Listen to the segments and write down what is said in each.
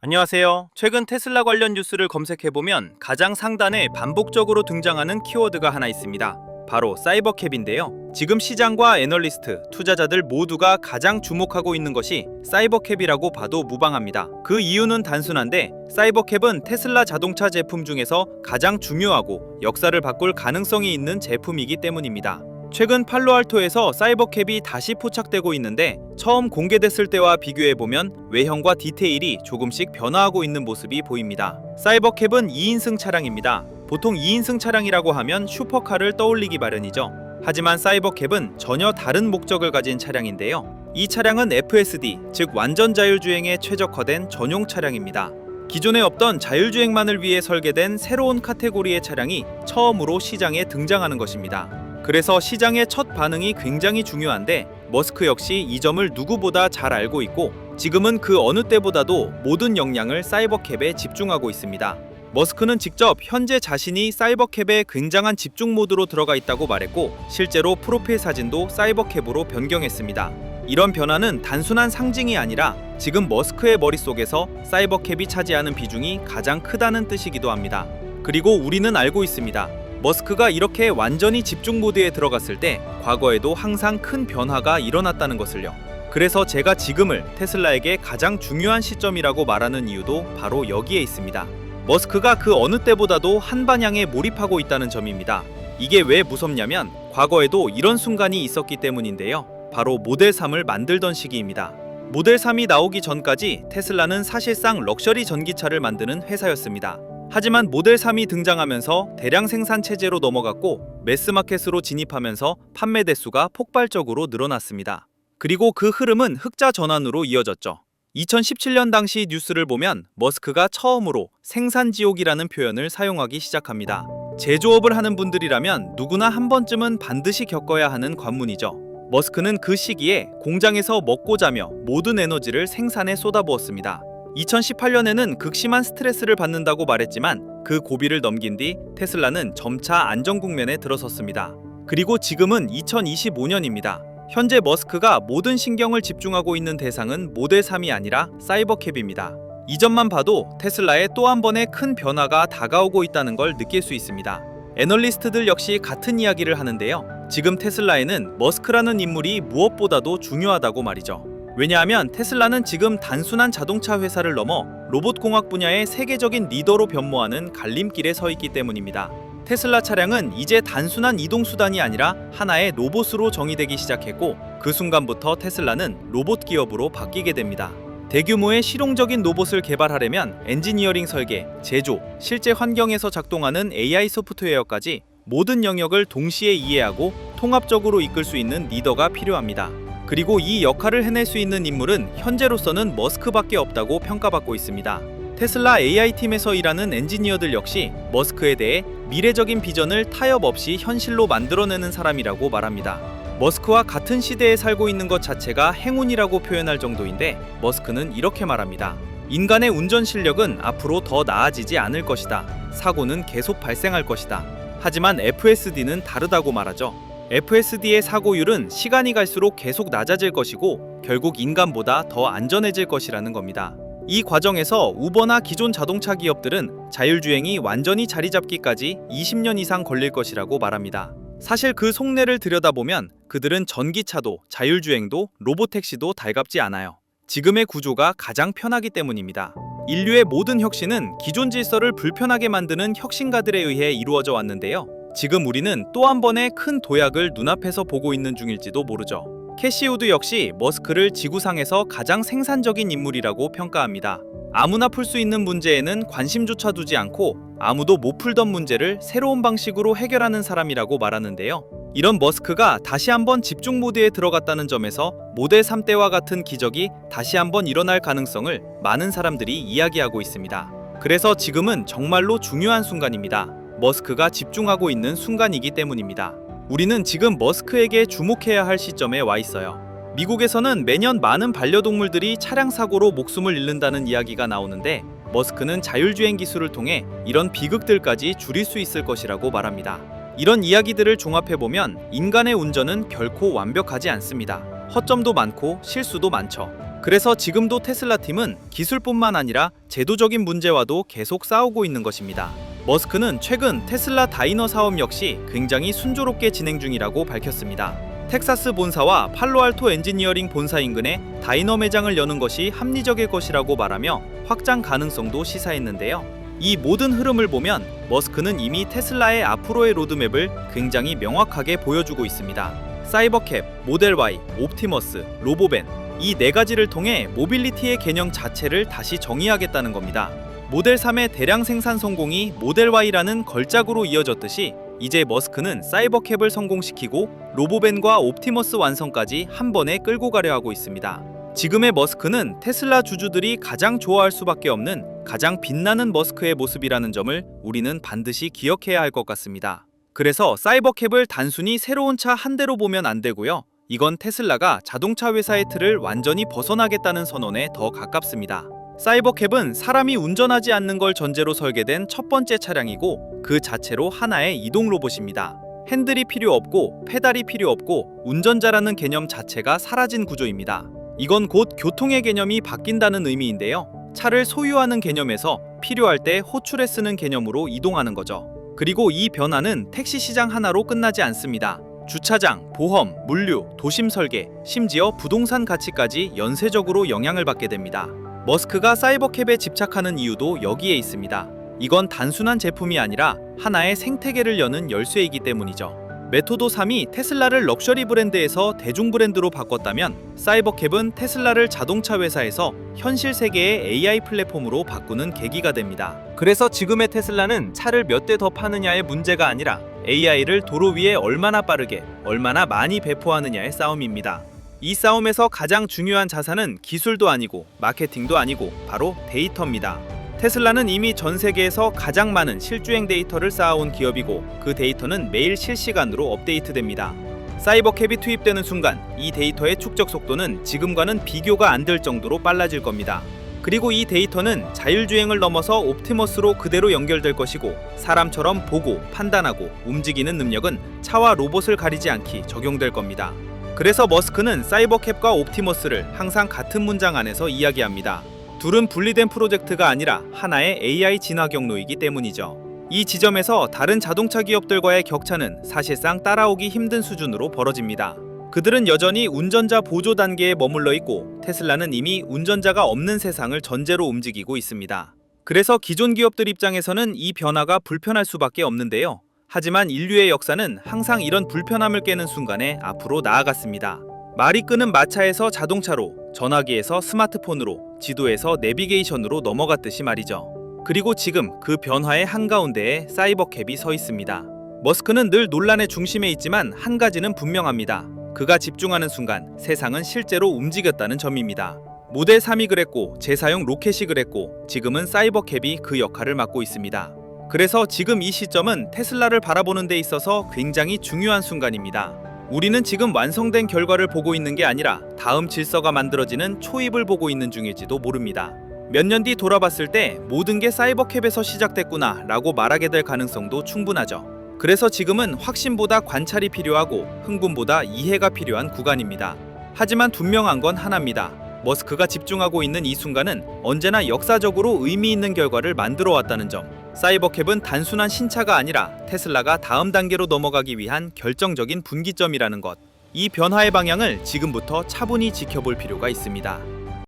안녕하세요. 최근 테슬라 관련 뉴스를 검색해보면 가장 상단에 반복적으로 등장하는 키워드가 하나 있습니다. 바로 사이버캡인데요. 지금 시장과 애널리스트, 투자자들 모두가 가장 주목하고 있는 것이 사이버캡이라고 봐도 무방합니다. 그 이유는 단순한데 사이버캡은 테슬라 자동차 제품 중에서 가장 중요하고 역사를 바꿀 가능성이 있는 제품이기 때문입니다. 최근 팔로알토에서 사이버캡이 다시 포착되고 있는데 처음 공개됐을 때와 비교해보면 외형과 디테일이 조금씩 변화하고 있는 모습이 보입니다. 사이버캡은 2인승 차량입니다. 보통 2인승 차량이라고 하면 슈퍼카를 떠올리기 마련이죠. 하지만 사이버캡은 전혀 다른 목적을 가진 차량인데요. 이 차량은 FSD, 즉 완전 자율주행에 최적화된 전용 차량입니다. 기존에 없던 자율주행만을 위해 설계된 새로운 카테고리의 차량이 처음으로 시장에 등장하는 것입니다. 그래서 시장의 첫 반응이 굉장히 중요한데 머스크 역시 이 점을 누구보다 잘 알고 있고 지금은 그 어느 때보다도 모든 역량을 사이버캡에 집중하고 있습니다. 머스크는 직접 현재 자신이 사이버캡에 굉장한 집중 모드로 들어가 있다고 말했고 실제로 프로필 사진도 사이버캡으로 변경했습니다. 이런 변화는 단순한 상징이 아니라 지금 머스크의 머릿속에서 사이버캡이 차지하는 비중이 가장 크다는 뜻이기도 합니다. 그리고 우리는 알고 있습니다. 머스크가 이렇게 완전히 집중 모드에 들어갔을 때 과거에도 항상 큰 변화가 일어났다는 것을요. 그래서 제가 지금을 테슬라에게 가장 중요한 시점이라고 말하는 이유도 바로 여기에 있습니다. 머스크가 그 어느 때보다도 한 방향에 몰입하고 있다는 점입니다. 이게 왜 무섭냐면 과거에도 이런 순간이 있었기 때문인데요. 바로 모델 3을 만들던 시기입니다. 모델 3이 나오기 전까지 테슬라는 사실상 럭셔리 전기차를 만드는 회사였습니다. 하지만 모델 3이 등장하면서 대량 생산 체제로 넘어갔고 매스마켓으로 진입하면서 판매 대수가 폭발적으로 늘어났습니다. 그리고 그 흐름은 흑자 전환으로 이어졌죠. 2017년 당시 뉴스를 보면 머스크가 처음으로 생산지옥이라는 표현을 사용하기 시작합니다. 제조업을 하는 분들이라면 누구나 한 번쯤은 반드시 겪어야 하는 관문이죠. 머스크는 그 시기에 공장에서 먹고 자며 모든 에너지를 생산에 쏟아부었습니다. 2018년에는 극심한 스트레스를 받는다고 말했지만 그 고비를 넘긴 뒤 테슬라는 점차 안정 국면에 들어섰습니다. 그리고 지금은 2025년입니다. 현재 머스크가 모든 신경을 집중하고 있는 대상은 모델 3이 아니라 사이버캡입니다. 이 점만 봐도 테슬라에 또 한 번의 큰 변화가 다가오고 있다는 걸 느낄 수 있습니다. 애널리스트들 역시 같은 이야기를 하는데요. 지금 테슬라에는 머스크라는 인물이 무엇보다도 중요하다고 말이죠. 왜냐하면 테슬라는 지금 단순한 자동차 회사를 넘어 로봇공학 분야의 세계적인 리더로 변모하는 갈림길에 서 있기 때문입니다. 테슬라 차량은 이제 단순한 이동수단이 아니라 하나의 로봇으로 정의되기 시작했고 그 순간부터 테슬라는 로봇 기업으로 바뀌게 됩니다. 대규모의 실용적인 로봇을 개발하려면 엔지니어링 설계, 제조, 실제 환경에서 작동하는 AI 소프트웨어까지 모든 영역을 동시에 이해하고 통합적으로 이끌 수 있는 리더가 필요합니다. 그리고 이 역할을 해낼 수 있는 인물은 현재로서는 머스크밖에 없다고 평가받고 있습니다. 테슬라 AI팀에서 일하는 엔지니어들 역시 머스크에 대해 미래적인 비전을 타협 없이 현실로 만들어내는 사람이라고 말합니다. 머스크와 같은 시대에 살고 있는 것 자체가 행운이라고 표현할 정도인데 머스크는 이렇게 말합니다. 인간의 운전 실력은 앞으로 더 나아지지 않을 것이다. 사고는 계속 발생할 것이다. 하지만 FSD는 다르다고 말하죠. FSD의 사고율은 시간이 갈수록 계속 낮아질 것이고 결국 인간보다 더 안전해질 것이라는 겁니다. 이 과정에서 우버나 기존 자동차 기업들은 자율주행이 완전히 자리 잡기까지 20년 이상 걸릴 것이라고 말합니다. 사실 그 속내를 들여다보면 그들은 전기차도 자율주행도 로보택시도 달갑지 않아요. 지금의 구조가 가장 편하기 때문입니다. 인류의 모든 혁신은 기존 질서를 불편하게 만드는 혁신가들에 의해 이루어져 왔는데요. 지금 우리는 또 한 번의 큰 도약을 눈앞에서 보고 있는 중일지도 모르죠. 캐시 우드 역시 머스크를 지구상에서 가장 생산적인 인물이라고 평가합니다. 아무나 풀 수 있는 문제에는 관심조차 두지 않고 아무도 못 풀던 문제를 새로운 방식으로 해결하는 사람이라고 말하는데요. 이런 머스크가 다시 한번 집중 모드에 들어갔다는 점에서 모델 3 때와 같은 기적이 다시 한번 일어날 가능성을 많은 사람들이 이야기하고 있습니다. 그래서 지금은 정말로 중요한 순간입니다. 머스크가 집중하고 있는 순간이기 때문입니다. 우리는 지금 머스크에게 주목해야 할 시점에 와 있어요. 미국에서는 매년 많은 반려동물들이 차량 사고로 목숨을 잃는다는 이야기가 나오는데 머스크는 자율주행 기술을 통해 이런 비극들까지 줄일 수 있을 것이라고 말합니다. 이런 이야기들을 종합해보면 인간의 운전은 결코 완벽하지 않습니다. 허점도 많고 실수도 많죠. 그래서 지금도 테슬라 팀은 기술뿐만 아니라 제도적인 문제와도 계속 싸우고 있는 것입니다. 머스크는 최근 테슬라 다이너 사업 역시 굉장히 순조롭게 진행 중이라고 밝혔습니다. 텍사스 본사와 팔로알토 엔지니어링 본사 인근에 다이너 매장을 여는 것이 합리적일 것이라고 말하며 확장 가능성도 시사했는데요. 이 모든 흐름을 보면 머스크는 이미 테슬라의 앞으로의 로드맵을 굉장히 명확하게 보여주고 있습니다. 사이버캡, 모델 Y, 옵티머스, 로보밴 이 네 가지를 통해 모빌리티의 개념 자체를 다시 정의하겠다는 겁니다. 모델 3의 대량 생산 성공이 모델 Y라는 걸작으로 이어졌듯이 이제 머스크는 사이버캡을 성공시키고 로보밴과 옵티머스 완성까지 한 번에 끌고 가려 하고 있습니다. 지금의 머스크는 테슬라 주주들이 가장 좋아할 수밖에 없는 가장 빛나는 머스크의 모습이라는 점을 우리는 반드시 기억해야 할 것 같습니다. 그래서 사이버캡을 단순히 새로운 차 한 대로 보면 안 되고요. 이건 테슬라가 자동차 회사의 틀을 완전히 벗어나겠다는 선언에 더 가깝습니다. 사이버캡은 사람이 운전하지 않는 걸 전제로 설계된 첫 번째 차량이고 그 자체로 하나의 이동 로봇입니다. 핸들이 필요 없고 페달이 필요 없고 운전자라는 개념 자체가 사라진 구조입니다. 이건 곧 교통의 개념이 바뀐다는 의미인데요. 차를 소유하는 개념에서 필요할 때 호출해 쓰는 개념으로 이동하는 거죠. 그리고 이 변화는 택시 시장 하나로 끝나지 않습니다. 주차장, 보험, 물류, 도심 설계, 심지어 부동산 가치까지 연쇄적으로 영향을 받게 됩니다. 머스크가 사이버캡에 집착하는 이유도 여기에 있습니다. 이건 단순한 제품이 아니라 하나의 생태계를 여는 열쇠이기 때문이죠. 메토도 3이 테슬라를 럭셔리 브랜드에서 대중 브랜드로 바꿨다면 사이버캡은 테슬라를 자동차 회사에서 현실 세계의 AI 플랫폼으로 바꾸는 계기가 됩니다. 그래서 지금의 테슬라는 차를 몇 대 더 파느냐의 문제가 아니라 AI를 도로 위에 얼마나 빠르게, 얼마나 많이 배포하느냐의 싸움입니다. 이 싸움에서 가장 중요한 자산은 기술도 아니고 마케팅도 아니고 바로 데이터입니다. 테슬라는 이미 전 세계에서 가장 많은 실주행 데이터를 쌓아온 기업이고 그 데이터는 매일 실시간으로 업데이트됩니다. 사이버캡이 투입되는 순간 이 데이터의 축적 속도는 지금과는 비교가 안 될 정도로 빨라질 겁니다. 그리고 이 데이터는 자율주행을 넘어서 옵티머스로 그대로 연결될 것이고 사람처럼 보고 판단하고 움직이는 능력은 차와 로봇을 가리지 않기 적용될 겁니다. 그래서 머스크는 사이버캡과 옵티머스를 항상 같은 문장 안에서 이야기합니다. 둘은 분리된 프로젝트가 아니라 하나의 AI 진화 경로이기 때문이죠. 이 지점에서 다른 자동차 기업들과의 격차는 사실상 따라오기 힘든 수준으로 벌어집니다. 그들은 여전히 운전자 보조 단계에 머물러 있고 테슬라는 이미 운전자가 없는 세상을 전제로 움직이고 있습니다. 그래서 기존 기업들 입장에서는 이 변화가 불편할 수밖에 없는데요. 하지만 인류의 역사는 항상 이런 불편함을 깨는 순간에 앞으로 나아갔습니다. 말이 끄는 마차에서 자동차로, 전화기에서 스마트폰으로, 지도에서 내비게이션으로 넘어갔듯이 말이죠. 그리고 지금 그 변화의 한가운데에 사이버캡이 서 있습니다. 머스크는 늘 논란의 중심에 있지만 한 가지는 분명합니다. 그가 집중하는 순간 세상은 실제로 움직였다는 점입니다. 모델 3이 그랬고 재사용 로켓이 그랬고 지금은 사이버캡이 그 역할을 맡고 있습니다. 그래서 지금 이 시점은 테슬라를 바라보는 데 있어서 굉장히 중요한 순간입니다. 우리는 지금 완성된 결과를 보고 있는 게 아니라 다음 질서가 만들어지는 초입을 보고 있는 중일지도 모릅니다. 몇 년 뒤 돌아봤을 때 모든 게 사이버캡에서 시작됐구나 라고 말하게 될 가능성도 충분하죠. 그래서 지금은 확신보다 관찰이 필요하고 흥분보다 이해가 필요한 구간입니다. 하지만 분명한 건 하나입니다. 머스크가 집중하고 있는 이 순간은 언제나 역사적으로 의미 있는 결과를 만들어 왔다는 점. 사이버캡은 단순한 신차가 아니라 테슬라가 다음 단계로 넘어가기 위한 결정적인 분기점이라는 것. 이 변화의 방향을 지금부터 차분히 지켜볼 필요가 있습니다.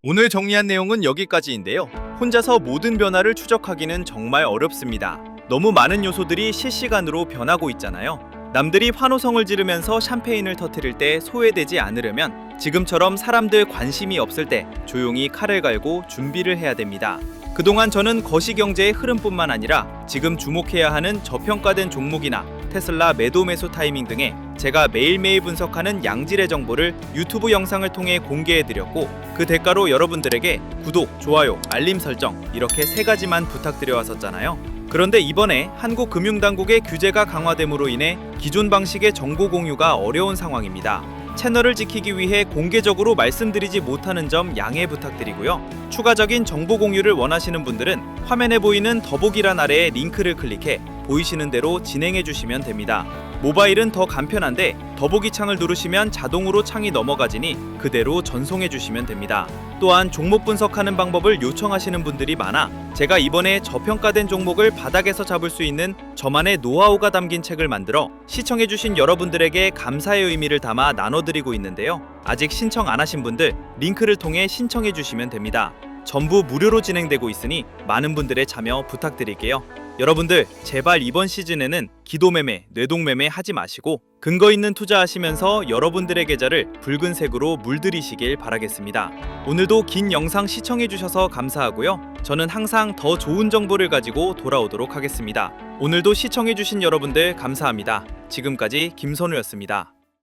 오늘 정리한 내용은 여기까지인데요. 혼자서 모든 변화를 추적하기는 정말 어렵습니다. 너무 많은 요소들이 실시간으로 변하고 있잖아요. 남들이 환호성을 지르면서 샴페인을 터뜨릴 때 소외되지 않으려면 지금처럼 사람들 관심이 없을 때 조용히 칼을 갈고 준비를 해야 됩니다. 그동안 저는 거시경제의 흐름뿐만 아니라 지금 주목해야 하는 저평가된 종목이나 테슬라 매도 매수 타이밍 등의 제가 매일매일 분석하는 양질의 정보를 유튜브 영상을 통해 공개해드렸고 그 대가로 여러분들에게 구독, 좋아요, 알림 설정 이렇게 3가지만 부탁드려 왔었잖아요. 그런데 이번에 한국금융당국의 규제가 강화됨으로 인해 기존 방식의 정보 공유가 어려운 상황입니다. 채널을 지키기 위해 공개적으로 말씀드리지 못하는 점 양해 부탁드리고요. 추가적인 정보 공유를 원하시는 분들은 화면에 보이는 더보기란 아래의 링크를 클릭해 보이시는 대로 진행해 주시면 됩니다. 모바일은 더 간편한데 더보기 창을 누르시면 자동으로 창이 넘어가지니 그대로 전송해 주시면 됩니다. 또한 종목 분석하는 방법을 요청하시는 분들이 많아 제가 이번에 저평가된 종목을 바닥에서 잡을 수 있는 저만의 노하우가 담긴 책을 만들어 시청해 주신 여러분들에게 감사의 의미를 담아 나눠드리고 있는데요. 아직 신청 안 하신 분들 링크를 통해 신청해 주시면 됩니다. 전부 무료로 진행되고 있으니 많은 분들의 참여 부탁드릴게요. 여러분들 제발 이번 시즌에는 기도매매, 뇌동매매 하지 마시고 근거 있는 투자하시면서 여러분들의 계좌를 붉은색으로 물들이시길 바라겠습니다. 오늘도 긴 영상 시청해주셔서 감사하고요. 저는 항상 더 좋은 정보를 가지고 돌아오도록 하겠습니다. 오늘도 시청해주신 여러분들 감사합니다. 지금까지 김선우였습니다.